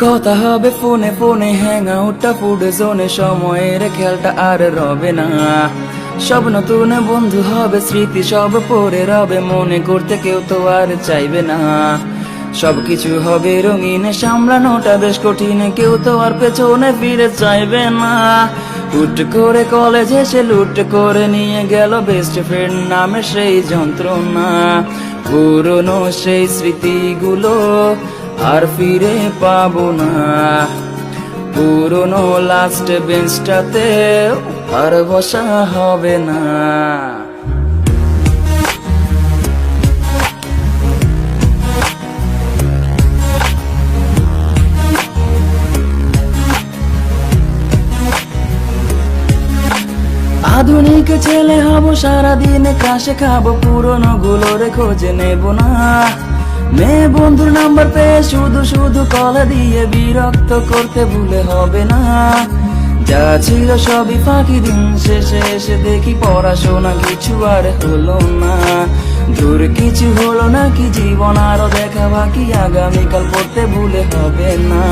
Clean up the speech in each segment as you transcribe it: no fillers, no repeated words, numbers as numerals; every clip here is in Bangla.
কথা হবে ফোনে ফোনে হ্যাং আউটটা ফুড জোনে, সময়ের খেয়ালটা আর রবে না। সব নতুন বন্ধু হবে, স্মৃতি সব পড়ে রবে, মনে করতে কেউ তো আর চাইবে না। সবকিছু হবে রঙিন, সামলানোটা বেশ কঠিন, কেউ তো আর পেছনে ফিরে চাইবে না। হুট করে কলেজে সে লুট করে নিয়ে গেল বেস্ট ফ্রেন্ড নামে সেই যন্ত্রণা। পুরনো সেই স্মৃতিগুলো আর ফিরে পাবো না। পুরনো লাস্ট বেঞ্চটাতে আর বসা হবে না। আধুনিক ছেলে হব, সারাদিন ক্রাশে খাবো, পুরনো গুলোরে খোঁজে নেব না। মেয়ে বন্ধুর নাম্বার পেয়ে শুধু শুধু কল দিয়ে বিরক্ত করতে ভুলে হবে না। যা ছিল সবই ফাঁকি, দিন শেষে এসে দেখি পড়াশোনা কিছু আর হলো না। দূর কিছু হলো না কি, জীবন আরো দেখা বাকি, আগামীকাল পড়তে ভুলে হবে না।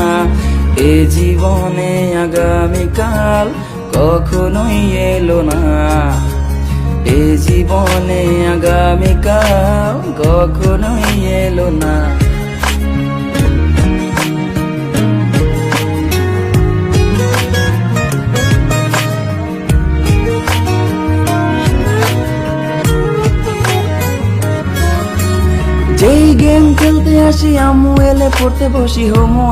এ জীবনে আগামীকাল কখনোই এলো না। এ জীবনে আগামীকাল কখনোই এলো না। যেই গেম খেলতে আসি, আম্মু এলে পড়তে বসি, হোমো